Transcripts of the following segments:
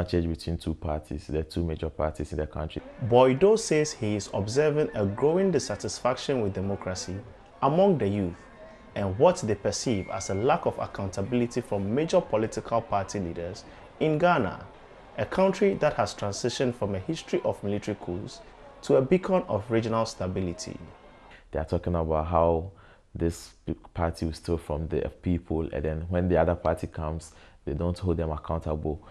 Change between two parties, the two major parties in the country. Boydo says he is observing a growing dissatisfaction with democracy among the youth and what they perceive as a lack of accountability from major political party leaders in Ghana, a country that has transitioned from a history of military coups to a beacon of regional stability. They are talking about how this party will steal from the people, and then when the other party comes, they don't hold them accountable.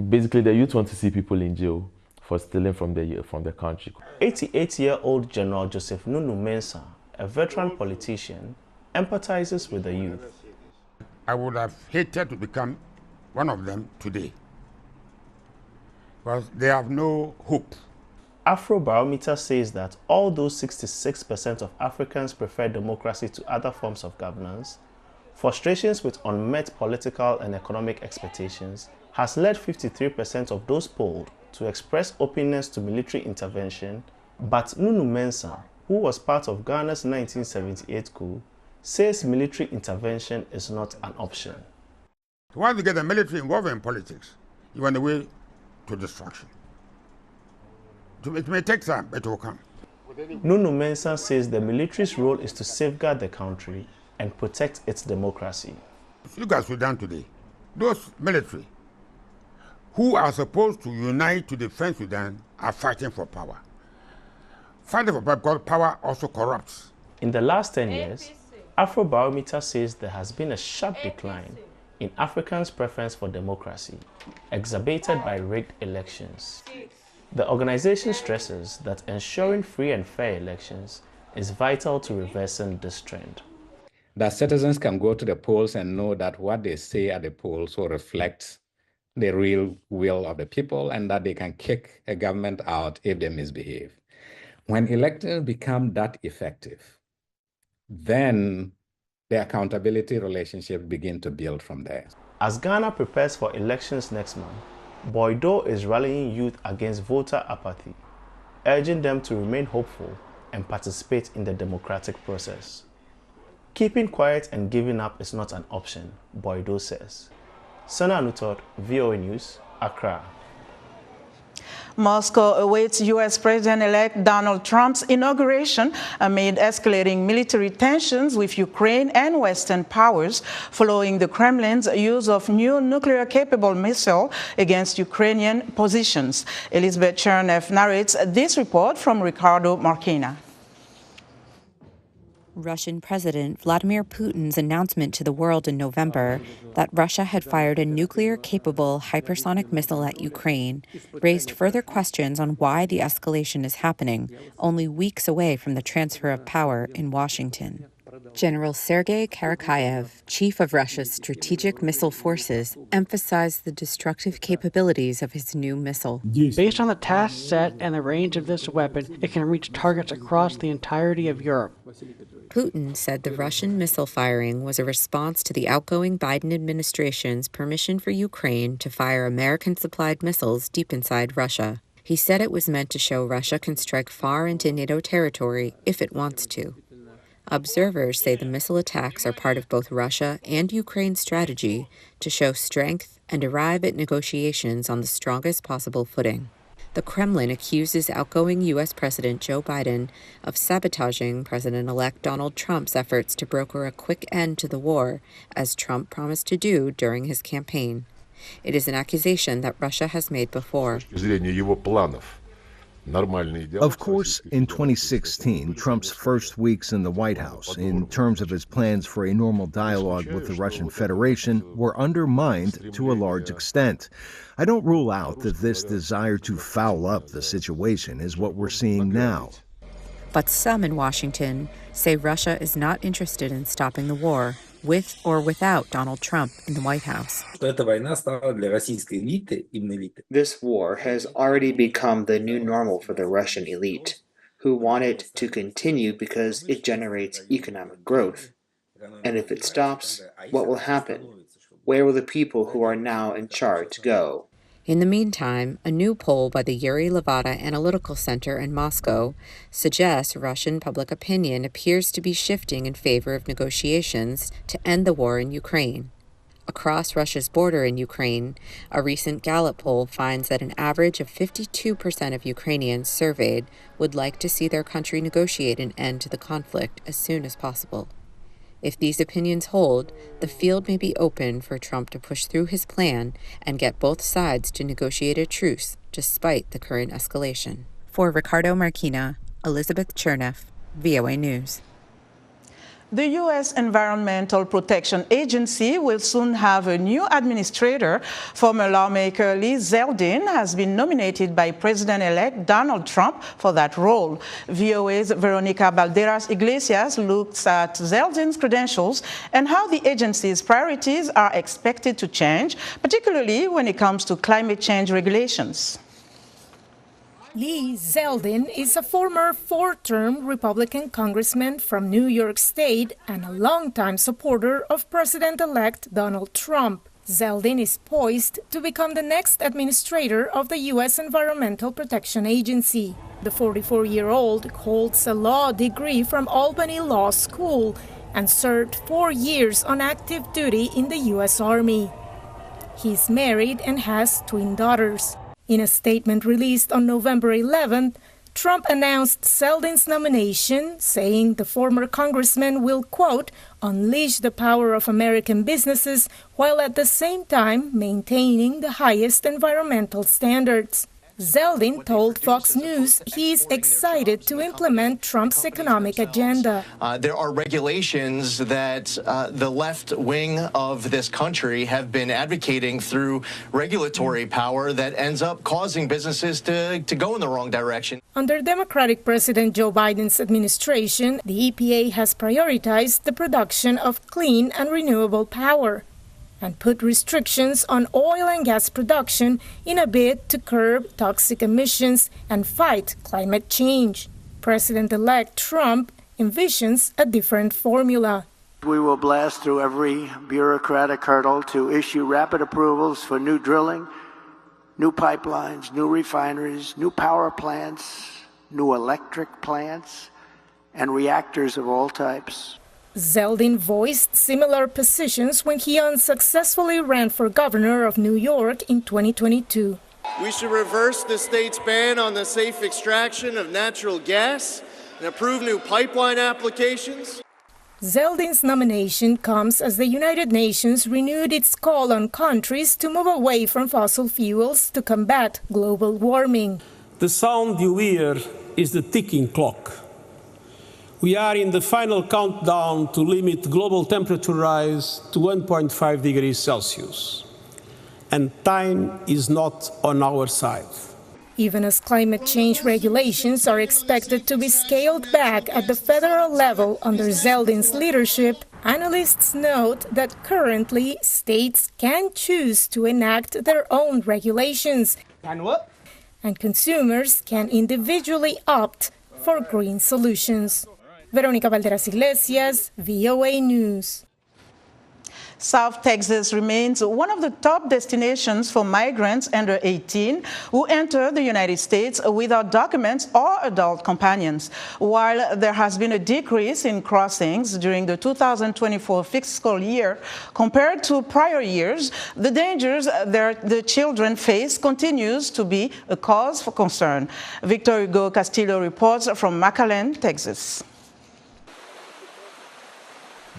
Basically, the youth want to see people in jail for stealing from the country. 88-year-old General Joseph Nunu Mensah, a veteran politician, empathizes with the youth. I would have hated to become one of them today, because they have no hope. Afrobarometer says that although 66% of Africans prefer democracy to other forms of governance, frustrations with unmet political and economic expectations has led 53% of those polled to express openness to military intervention, but Nunu Mensah, who was part of Ghana's 1978 coup, says military intervention is not an option. Once you get the military involved in politics, you are on the way to destruction. It may take time, but it will come. Nunu Mensah says the military's role is to safeguard the country and protect its democracy. Look at Sudan today. Those military who are supposed to unite to defend Sudan are fighting for power. Fighting for power because power also corrupts. In the last 10 years, Afrobarometer says there has been a sharp decline in Africans' preference for democracy, exacerbated by rigged elections. The organization stresses that ensuring free and fair elections is vital to reversing this trend. That citizens can go to the polls and know that what they say at the polls will reflect the real will of the people, and that they can kick a government out if they misbehave. When elections become that effective, then the accountability relationships begin to build from there. As Ghana prepares for elections next month, Boydo is rallying youth against voter apathy, urging them to remain hopeful and participate in the democratic process. Keeping quiet and giving up is not an option, Boydo says. Sana Anutot, VOA News, Accra. Moscow awaits U.S. President-elect Donald Trump's inauguration amid escalating military tensions with Ukraine and Western powers following the Kremlin's use of new nuclear-capable missile against Ukrainian positions. Elizabeth Chernev narrates this report from Ricardo Marquina. Russian President Vladimir Putin's announcement to the world in November that Russia had fired a nuclear-capable hypersonic missile at Ukraine raised further questions on why the escalation is happening, only weeks away from the transfer of power in Washington. General Sergei Karakayev, chief of Russia's strategic missile forces, emphasized the destructive capabilities of his new missile. Based on the task set and the range of this weapon, it can reach targets across the entirety of Europe. Putin said the Russian missile firing was a response to the outgoing Biden administration's permission for Ukraine to fire American-supplied missiles deep inside Russia. He said it was meant to show Russia can strike far into NATO territory if it wants to. Observers say the missile attacks are part of both Russia and Ukraine's strategy to show strength and arrive at negotiations on the strongest possible footing. The Kremlin accuses outgoing U.S. President Joe Biden of sabotaging President-elect Donald Trump's efforts to broker a quick end to the war, as Trump promised to do during his campaign. It is an accusation that Russia has made before. Of course, in 2016, Trump's first weeks in the White House, in terms of his plans for a normal dialogue with the Russian Federation, were undermined to a large extent. I don't rule out that this desire to foul up the situation is what we're seeing now. But some in Washington say Russia is not interested in stopping the war, with or without Donald Trump in the White House. This war has already become the new normal for the Russian elite, who want it to continue because it generates economic growth. And if it stops, what will happen? Where will the people who are now in charge go? In the meantime, a new poll by the Yuri Levada Analytical Center in Moscow suggests Russian public opinion appears to be shifting in favor of negotiations to end the war in Ukraine. Across Russia's border in Ukraine, a recent Gallup poll finds that an average of 52% of Ukrainians surveyed would like to see their country negotiate an end to the conflict as soon as possible. If these opinions hold, the field may be open for Trump to push through his plan and get both sides to negotiate a truce despite the current escalation. For Ricardo Marquina, Elizabeth Cherneff, VOA News. The U.S. Environmental Protection Agency will soon have a new administrator. Former lawmaker Lee Zeldin has been nominated by President-elect Donald Trump for that role. VOA's Veronica Balderas Iglesias looks at Zeldin's credentials and how the agency's priorities are expected to change, particularly when it comes to climate change regulations. Lee Zeldin is a former four-term Republican congressman from New York State and a longtime supporter of President-elect Donald Trump. Zeldin is poised to become the next administrator of the U.S. Environmental Protection Agency. The 44-year-old holds a law degree from Albany Law School and served 4 years on active duty in the U.S. Army. He's married and has twin daughters. In a statement released on November 11th, Trump announced Zeldin's nomination, saying the former congressman will, quote, unleash the power of American businesses while at the same time maintaining the highest environmental standards. Zeldin told Fox News he's excited to implement Trump's economic agenda. There are regulations that the left wing of this country have been advocating through regulatory power that ends up causing businesses to go in the wrong direction. Under Democratic President Joe Biden's administration, the EPA has prioritized the production of clean and renewable power and put restrictions on oil and gas production in a bid to curb toxic emissions and fight climate change. President-elect Trump envisions a different formula. We will blast through every bureaucratic hurdle to issue rapid approvals for new drilling, new pipelines, new refineries, new power plants, new electric plants, and reactors of all types. Zeldin voiced similar positions when he unsuccessfully ran for governor of New York in 2022. We should reverse the state's ban on the safe extraction of natural gas and approve new pipeline applications. Zeldin's nomination comes as the United Nations renewed its call on countries to move away from fossil fuels to combat global warming. The sound you hear is the ticking clock. We are in the final countdown to limit global temperature rise to 1.5 degrees Celsius. And time is not on our side. Even as climate change regulations are expected to be scaled back at the federal level under Zeldin's leadership, analysts note that currently states can choose to enact their own regulations. And consumers can individually opt for green solutions. Veronica Balderas Iglesias, VOA News. South Texas remains one of the top destinations for migrants under 18 who enter the United States without documents or adult companions. While there has been a decrease in crossings during the 2024 fiscal year compared to prior years, the dangers the children face continues to be a cause for concern. Victor Hugo Castillo reports from McAllen, Texas.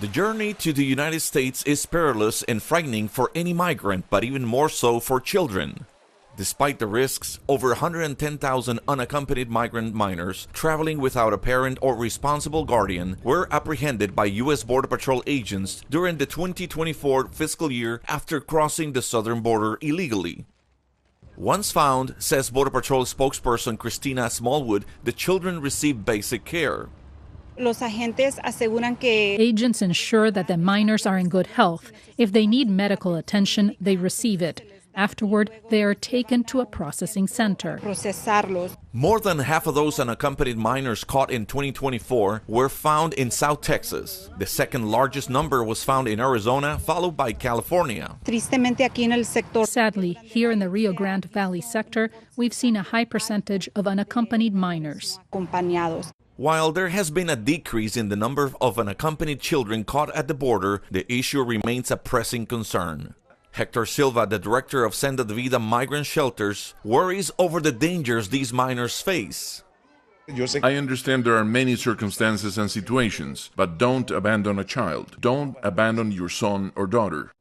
The journey to the United States is perilous and frightening for any migrant, but even more so for children. Despite the risks, over 110,000 unaccompanied migrant minors traveling without a parent or responsible guardian were apprehended by U.S. Border Patrol agents during the 2024 fiscal year after crossing the southern border illegally. Once found, says Border Patrol spokesperson Christina Smallwood, the children received basic care. Agents ensure that the minors are in good health. If they need medical attention, they receive it. Afterward, they are taken to a processing center. More than half of those unaccompanied minors caught in 2024 were found in South Texas. The second largest number was found in Arizona, followed by California. Sadly, here in the Rio Grande Valley sector, we've seen a high percentage of unaccompanied minors. While there has been a decrease in the number of unaccompanied children caught at the border, the issue remains a pressing concern. Hector Silva, the director of Senda de Vida migrant shelters, worries over the dangers these minors face. I understand there are many circumstances and situations, but don't abandon a child. Don't abandon your son or daughter.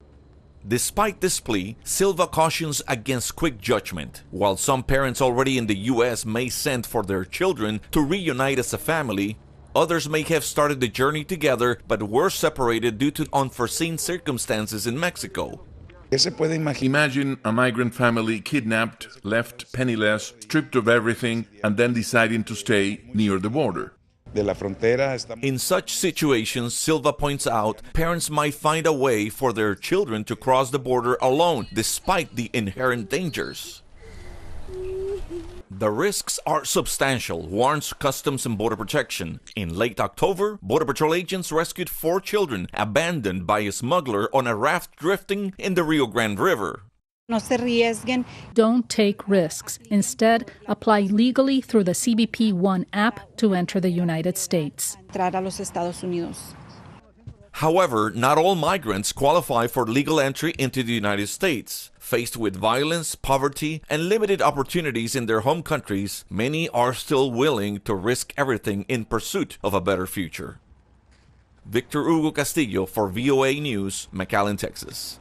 Despite this plea, Silva cautions against quick judgment. While some parents already in the U.S. may send for their children to reunite as a family, others may have started the journey together but were separated due to unforeseen circumstances in Mexico. Imagine a migrant family kidnapped, left penniless, stripped of everything, and then deciding to stay near the border. In such situations, Silva points out, parents might find a way for their children to cross the border alone, despite the inherent dangers. The risks are substantial, warns Customs and Border Protection. In late October, Border Patrol agents rescued 4 children abandoned by a smuggler on a raft drifting in the Rio Grande River. Don't take risks. Instead, apply legally through the CBP One app to enter the United States. However, not all migrants qualify for legal entry into the United States. Faced with violence, poverty, and limited opportunities in their home countries, many are still willing to risk everything in pursuit of a better future. Victor Hugo Castillo for VOA News, McAllen, Texas.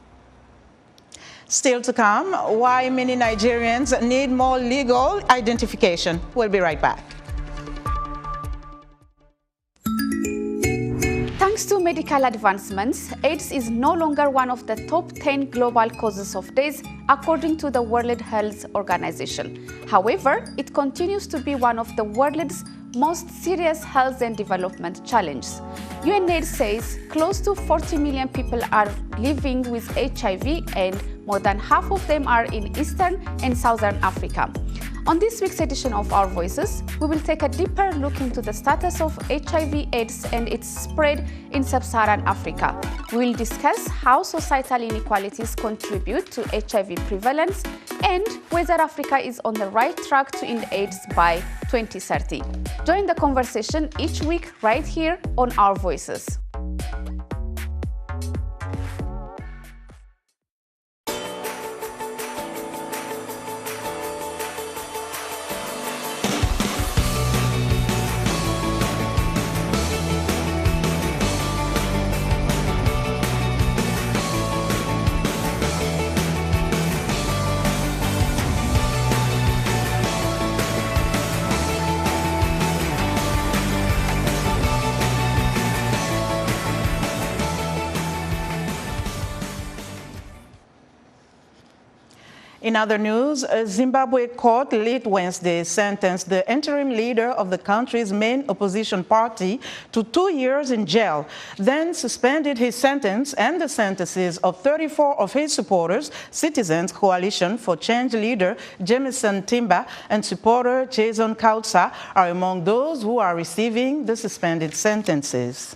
Still to come, why many Nigerians need more legal identification. We'll be right back. Thanks to medical advancements, AIDS is no longer one of the top 10 global causes of death, according to the World Health Organization. However, it continues to be one of the world's most serious health and development challenges. UNAIDS says close to 40 million people are living with HIV, and more than half of them are in Eastern and Southern Africa. On this week's edition of Our Voices, we will take a deeper look into the status of HIV/AIDS and its spread in Sub-Saharan Africa. We will discuss how societal inequalities contribute to HIV prevalence and whether Africa is on the right track to end AIDS by 2030. Join the conversation each week right here on Our Voices. In other news, a Zimbabwe court late Wednesday sentenced the interim leader of the country's main opposition party to 2 years in jail, then suspended his sentence and the sentences of 34 of his supporters. Citizens Coalition for Change leader Jameson Timber and supporter Jason Kautsa are among those who are receiving the suspended sentences.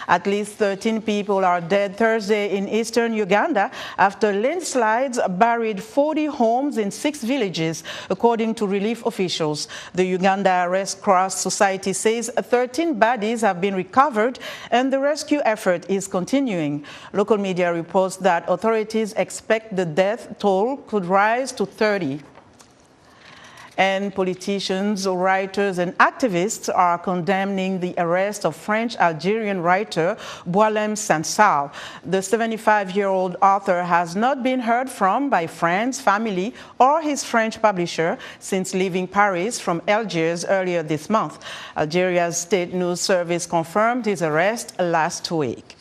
At least 13 people are dead Thursday in eastern Uganda after landslides buried 40 homes in 6 villages, according to relief officials. The Uganda Red Cross Society says 13 bodies have been recovered and the rescue effort is continuing. Local media reports that authorities expect the death toll could rise to 30. And politicians, writers, and activists are condemning the arrest of French-Algerian writer Boualem Sansal. The 75-year-old author has not been heard from by friends, family, or his French publisher since leaving Paris from Algiers earlier this month. Algeria's state news service confirmed his arrest last week.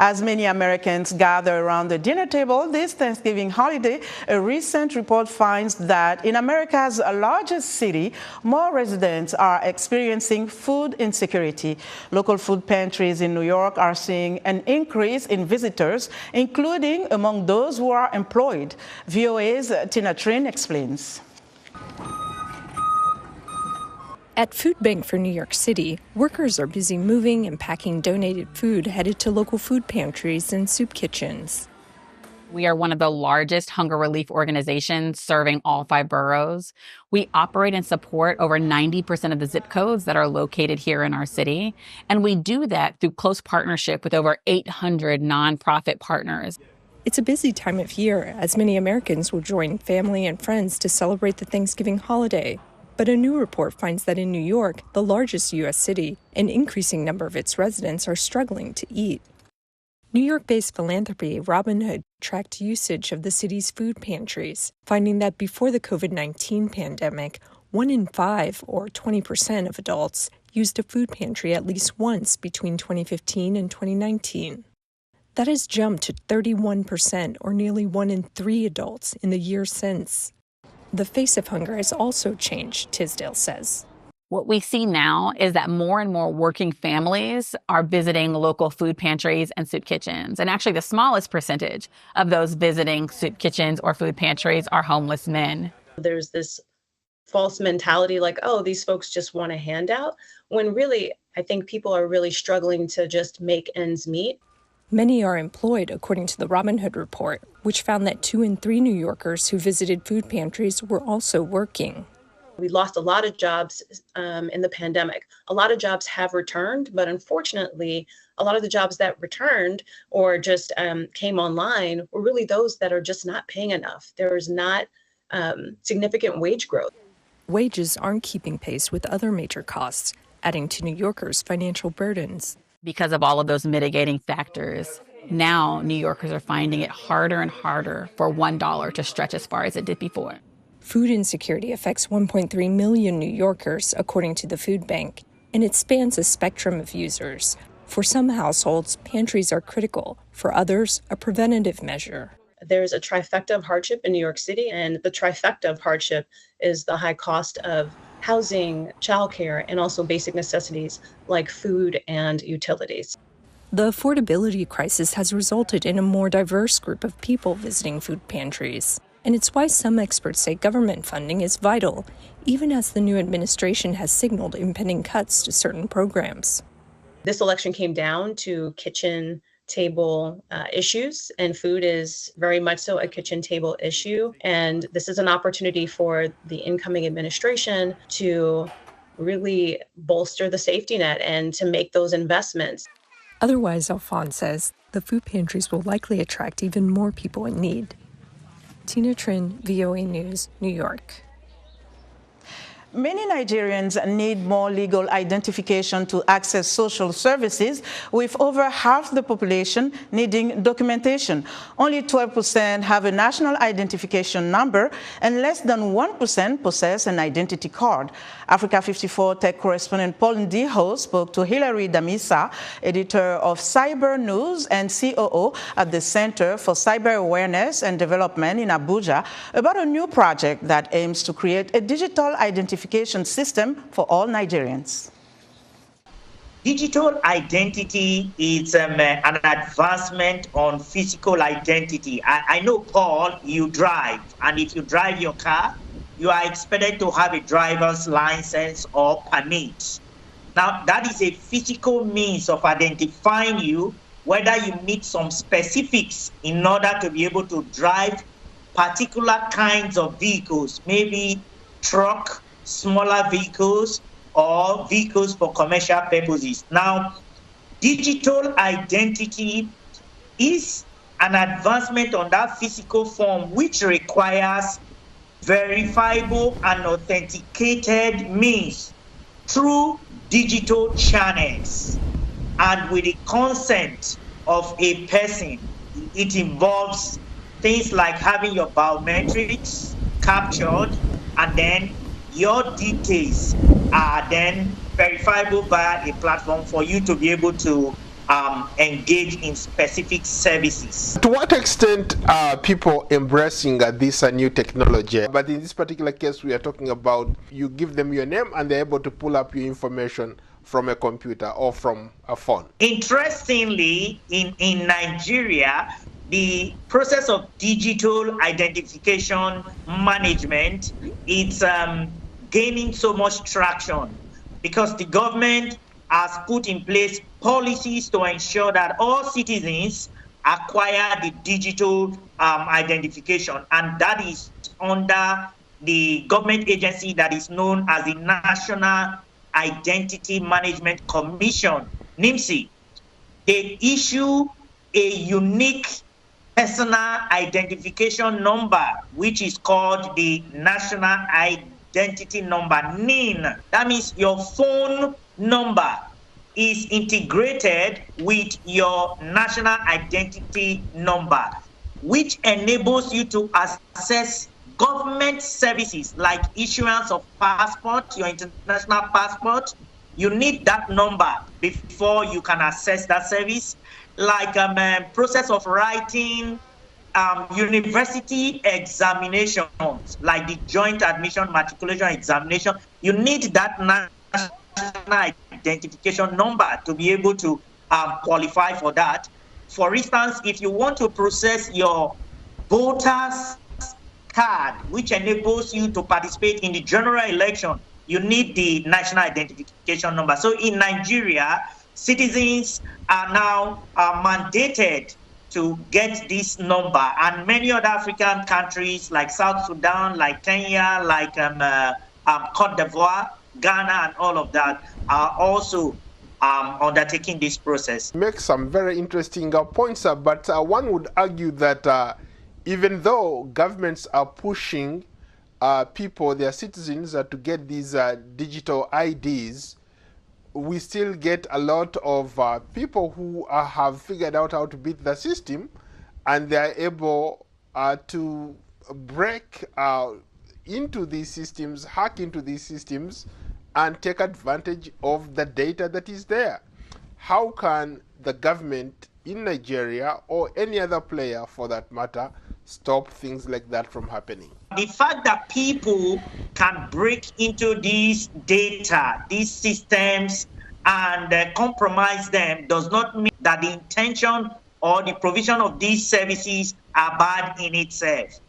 As many Americans gather around the dinner table this Thanksgiving holiday, a recent report finds that in America's largest city, more residents are experiencing food insecurity. Local food pantries in New York are seeing an increase in visitors, including among those who are employed. VOA's Tina Trin explains. At Food Bank for New York City, workers are busy moving and packing donated food headed to local food pantries and soup kitchens. We are one of the largest hunger relief organizations serving all 5 boroughs. We operate and support over 90% of the zip codes that are located here in our city. And we do that through close partnership with over 800 nonprofit partners. It's a busy time of year, as many Americans will join family and friends to celebrate the Thanksgiving holiday. But a new report finds that in New York, the largest U.S. city, an increasing number of its residents are struggling to eat. New York-based philanthropy Robin Hood tracked usage of the city's food pantries, finding that before the COVID-19 pandemic, 1 in 5, or 20% of adults, used a food pantry at least once between 2015 and 2019. That has jumped to 31%, or nearly 1 in 3 adults, in the year since. The face of hunger has also changed, Tisdale says. What we see now is that more and more working families are visiting local food pantries and soup kitchens. And actually, the smallest percentage of those visiting soup kitchens or food pantries are homeless men. There's this false mentality like, oh, these folks just want a handout, when really, I think people are really struggling to just make ends meet. Many are employed, according to the Robin Hood report, which found that 2 in 3 New Yorkers who visited food pantries were also working. We lost a lot of jobs in the pandemic. A lot of jobs have returned, but unfortunately, a lot of the jobs that returned or just came online were really those that are just not paying enough. There is not significant wage growth. Wages aren't keeping pace with other major costs, adding to New Yorkers' financial burdens. Because of all of those mitigating factors, now New Yorkers are finding it harder and harder for $1 to stretch as far as it did before. Food insecurity affects 1.3 million New Yorkers, according to the Food Bank, and it spans a spectrum of users. For some households, pantries are critical. For others, a preventative measure. There's a trifecta of hardship in New York City, and the trifecta of hardship is the high cost of housing, childcare, and also basic necessities like food and utilities. The affordability crisis has resulted in a more diverse group of people visiting food pantries. And it's why some experts say government funding is vital, even as the new administration has signaled impending cuts to certain programs. This election came down to kitchen table issues, and food is very much so a kitchen table issue. And this is an opportunity for the incoming administration to really bolster the safety net and to make those investments. Otherwise, Alphonse says, the food pantries will likely attract even more people in need. Tina Trin, VOA News, New York. Many Nigerians need more legal identification to access social services, with over half the population needing documentation. Only 12% have a national identification number, and less than 1% possess an identity card. Africa 54 tech correspondent Paul Ndiho spoke to Hilary Damisa, editor of Cyber News and COO at the Center for Cyber Awareness and Development in Abuja, about a new project that aims to create a digital identification system for all Nigerians. Digital identity is an advancement on physical identity. I know, Paul, you drive, and if you drive your car, you are expected to have a driver's license or permit. Now, that is a physical means of identifying you, whether you meet some specifics in order to be able to drive particular kinds of vehicles, maybe truck, smaller vehicles, or vehicles for commercial purposes. Now, digital identity is an advancement on that physical form, which requires verifiable and authenticated means through digital channels and with the consent of a person. It involves things like having your biometrics captured, and then your details are then verifiable via a platform for you to be able to engage in specific services. To what extent are people embracing this new technology? But in this particular case, we are talking about you give them your name and they're able to pull up your information from a computer or from a phone. Interestingly, in Nigeria, the process of digital identification management is gaining so much traction because the government has put in place policies to ensure that all citizens acquire the digital identification, and that is under the government agency that is known as the National Identity Management Commission, NIMC. They issue a unique personal identification number, which is called the National Identity Number, NIN. That means your phone number is integrated with your national identity number, which enables you to access government services like issuance of passport, your international passport. You need that number before you can access that service, like process of writing university examinations, like the joint admission matriculation examination. You need that national identification number to be able to qualify for that. For instance, if you want to process your voter's card, which enables you to participate in the general election, you need the national identification number. So in Nigeria, citizens are now mandated to get this number, and many other African countries like South Sudan, like Kenya, like Cote d'Ivoire, Ghana, and all of that are also undertaking this process. Make some very interesting points, but one would argue that even though governments are pushing people, their citizens, to get these digital IDs, we still get a lot of people who have figured out how to beat the system, and they are able to break into these systems, hack into these systems, and take advantage of the data that is there. How can the government in Nigeria, or any other player for that matter, stop things like that from happening? The fact that people can break into these data, these systems, and compromise them does not mean that the intention or the provision of these services are bad in itself.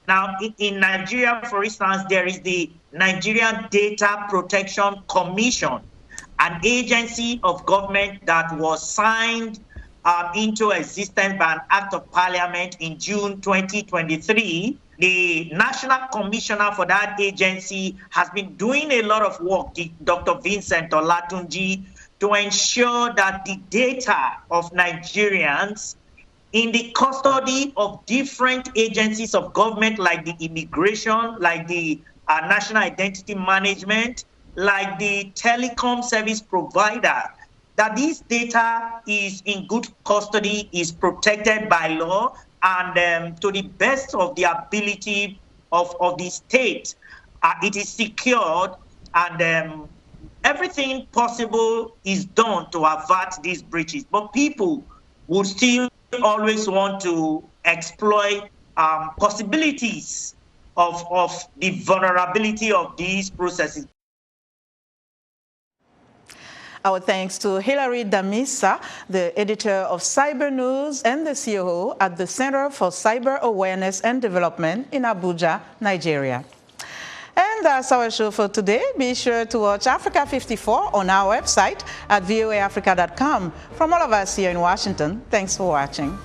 Now, in Nigeria, for instance, there is the Nigerian Data Protection Commission, an agency of government that was signed into existence by an act of parliament in June 2023. The national commissioner for that agency has been doing a lot of work, Dr. Vincent Olatunji, to ensure that the data of Nigerians in the custody of different agencies of government, like the immigration, like the national identity management, like the telecom service provider, that this data is in good custody, is protected by law, and to the best of the ability of the state, it is secured, and everything possible is done to avert these breaches. But people would still always want to exploit possibilities of the vulnerability of these processes. Our thanks to Hilary Damisa, the editor of Cyber News and the COO at the Center for Cyber Awareness and Development in Abuja, Nigeria. And that's our show for today. Be sure to watch Africa 54 on our website at voaafrica.com. From all of us here in Washington, thanks for watching.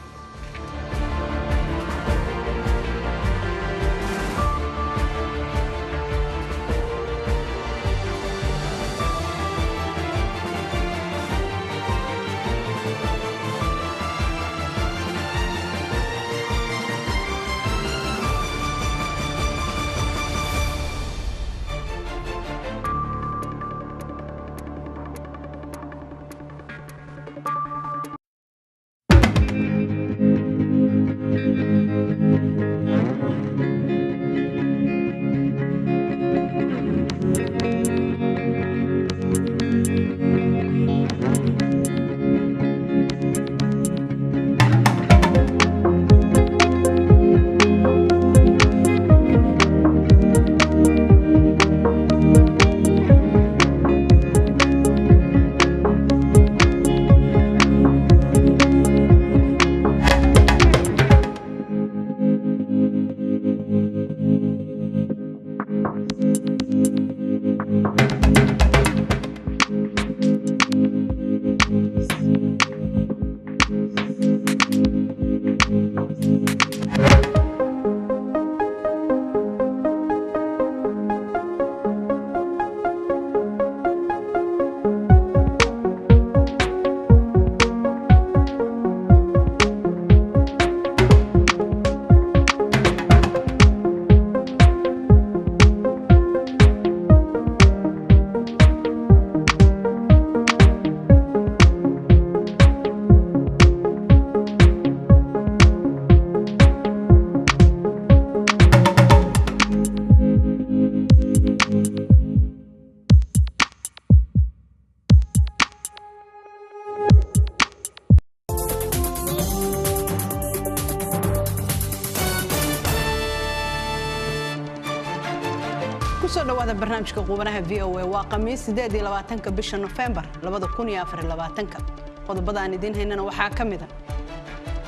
kusoo dhawaada barnaamijka qubanaha VOA waa khamiis 28 bisha November 2024 qodobadaan idin haynana waxaa ka mid ah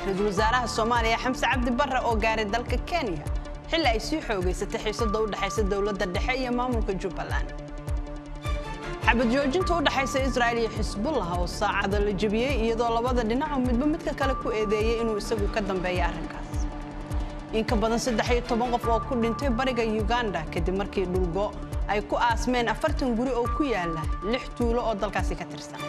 Ra'iisul Wasaaraha Soomaaliya Xamse Cabdi Barre oo gaaray dalka Kenya xilli ay sii xoogaysatay xiisadda u dhaxaysa dawladda dhexe iyo maamulka Jubbaland xabad joojinta u dhaxaysa Israa'iil iyo Xisbullah oo saacado la jabiyay iyadoo labada dhinac midba midka kale ku eedeeyay inuu isagu ka dambeeyo arrinkaas in ka badan 13 qof oo ku dhintay bariga Uganda kadib markii dhulgo ay ku aasmeen 40 guri oo ku yaala 6 tuulo oo dalkaasi ka tirsan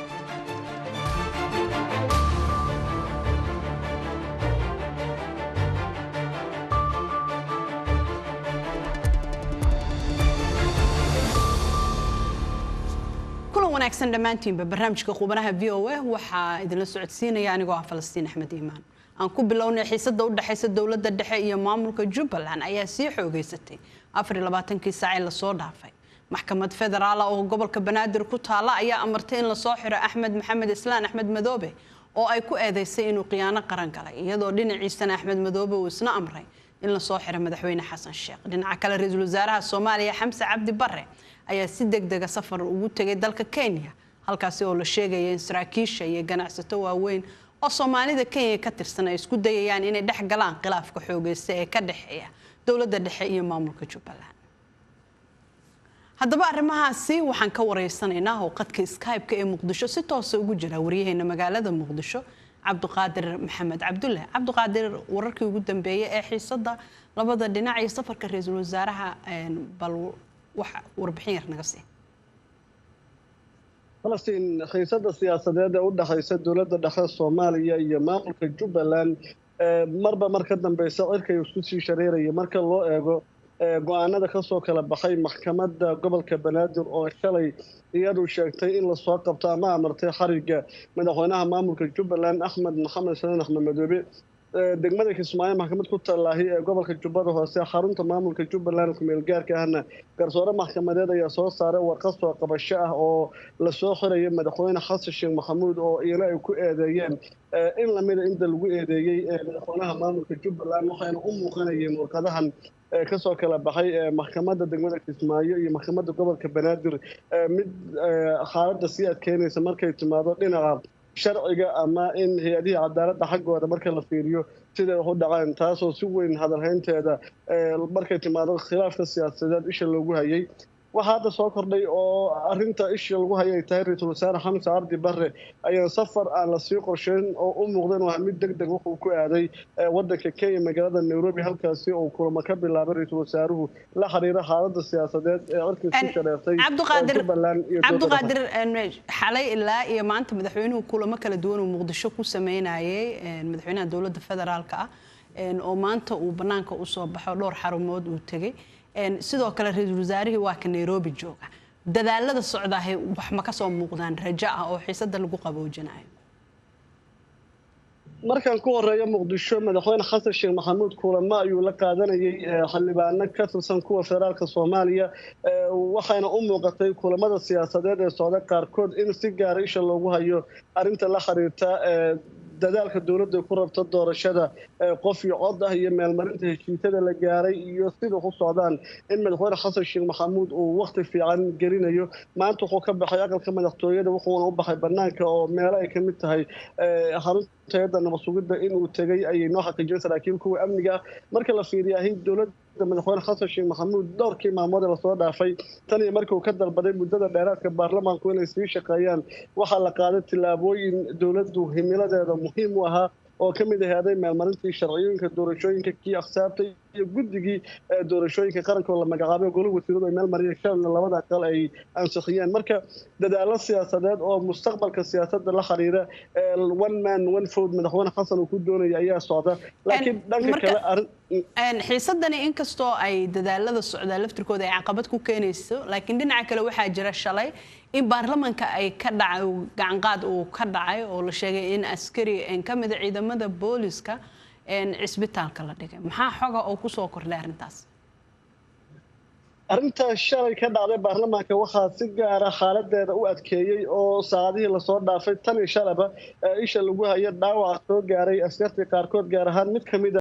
kulan wanaagsan dhamaantiinba barnaamijka qubanaha VOA waxa idinla socodsiinaya anigoo ah Falastiin Axmed Iimaan aan ku bilownay xiisadda u dhaxaysa dawladda dhexe iyo maamulka Jubbaland ayaa sii xoogaysatay 24 saac la soo dhaafay maxkamad federaal oo gobolka Banaadir ku taala ayaa amartay in la soo xiro Axmed Maxamed Islaan Axmed Madoobe oo ay ku eedeysay inuu khiyaano qaran galay iyadoo dhinaciisana Axmed Madoobe uu isna amray in la soo xiro madaxweyne Xasan Sheekh dhinaca kale Ra'iisul Wasaaraha Soomaaliya Xamse Cabdi Barre ayaa si degdeg ah safar ugu tagay dalka Kenya halkaas oo la sheegay in saraakiisha iyo ganacsato waaweyn oo Soomaalida Kenya ka tirsan ay isku dayayaan inay dhex galaan khilaafka xoogaysta ee ka dhaxeeya dawladda dhexe iyo maamulka Jubbaland haddaba arrimahaasi waxaan ka wareysanaynaa oo qadka Skype-ka ee Muqdisho si toos ah ugu jira wariyaheena magaalada Muqdisho Cabduqaadir Maxamed Cabdulle Cabduqaadir wararkii ugu dambeeyay ee xiisadda labada dhinac iyo safarka Ra'iisul Wasaaraha bal waxa warbixin yar naga sii Falastiin xiisadda siyaasadeed ee u dhaxaysa dawladda dhexe Soomaaliya iyo maamulka Jubbaland marba marka dambaysa cirkay isku sii shareeraya marka loo eego go'aanada ka soo kala baxay maxkamadda gobolka Banaadir oo shalay iyadu sheegtay in la soo qabto ama amartay xariga madaxweynaha maamulka Jubbaland Axmed Maxamed Islaan Axmed Madoobe degmada Kismaayo maxkamad ku talaahay ee gobolka Jubbada Hoose xarunta maamulka Jubbaland ku meel gaarka ahna garsoore maxkamadeed ayaa soo saaray warqad soo qabasho ah oo la soo xirayay madaxweyne Xasan Sheekh Maxamuud oo iyana ay ku eedeeyeen in la mid inta lagu eedeeyay madaxweynaha maamulka Jubbaland waxayna u muuqanayeen warqadahan ka soo kala baxay maxkamadda degmada Kismaayo iyo maxkamadda gobolka Banaadir mid xaaladda si adkeynaysa markay timaado dhinaca sharciga ama in hay'adaha cadaaladda xaggooda marka la fiiriyo sida wax u dhacaan taasoo si weyn hadalhaynteeda markay timaado khilaafka siyaasadeed isha loogu hayay waxa hadda soo kordhay oo arinta isha lagu hayay tahay Ra'iisul Wasaare Xamse Cabdi Barre ayaa safar aan la sii qorsheyn oo u muuqdan waa mid degdeg wuxuu ku aaday wadanka Kenya magaalada Nairobi halkaas oo kulamo ka bilaabay Ra'iisul Wasaaruhu la xiriira xaaladda siyaasadeed ee cirka sii shareertay Cabduqaadir xalay ilaa iyo maanta madaxweynuhu kulamo kala duwan oo Muqdisho ku sameynayay madaxweynaha dawladda federaalka ah oo maanta uu banaanka u soo baxo dhowr xarumood uu tagay sidoo kale Ra'iisul Wasaarihii waa ka Nairobi jooga dadaalada socdaahay wax ma ka soo muuqdaan rajo ah oo xiisadda lagu qaboojinayo markan ku horeeyo Muqdisho madaxweyne Xasan Sheekh Maxamuud kulamo ayuu la qaadanayay xildhibaano ka tirsan kuwa federaalka Soomaaliya waxayna u muuqatay kulamada siyaasadeed ee socda qaarkood in si gaar ah isha loogu hayo arinta la xiriirta dadaalka dawladda ku rabto doorashada qof iyo cod ah iyo meelmarinta heshiisyada la gaaray iyo sida ku socdaan in madaxweyne Xasan Sheekh Maxamuud uu waqti fiican gelinayo maanta wuxuu ka baxay aqalka madaxtooyada wuxuuna u baxay banaanka oo meelo ay ka mid tahay xarunta nabadsuugidda inuu tagay ayay noo xaqiijin saraakiil kuwa amniga marka la fiiriyo dawladda madaxweyne Xasan Sheekh Maxamuud dhowrkii maalmood la soo dhaafay tan iyo markii uu ka dalbaday muddada dheeraadka baarlamaanku inay sii shaqeeyaan waxa la qaaday tilaabooyin dawladdu himiladeeda muhiim u ahaa oo ka mid ah meelmarintii sharciyooyinka doorashooyinka kii aqsaabta iyo guddigii doorashooyinka qaranka oo la magacaabay golaha wasiirada meel mariyay shalna labada aqal ay ansixiyeen marka dadaalo siyaasadeed oo mustaqbalka siyaasadda la xiriira one man one vote madaxweyne Xasan uu ku doonayay ayaa socda laakiin dhanka kale xiisadani inkastoo ay dadaalada socda laftirkooda ay caqabad ku keenayso laakiin dhinaca kale waxaa jira shalay in baarlamaanka ay ka dhacay gacan qaad uu ka dhacay oo la sheegay in askari ka mid ah ciidamada booliska cisbitaalka la dhigay maxaa xoga oo ku soo kordhay arintaas arinta shalay ka dhacday baarlamaanka waxaa si gaar ah xaaladeeda u adkeeyay oo saacadihii la soo dhaafay tan iyo shalaba isha lagu hayo dhaawac soo gaaray askartii qaarkood gaar ahaan mid kamid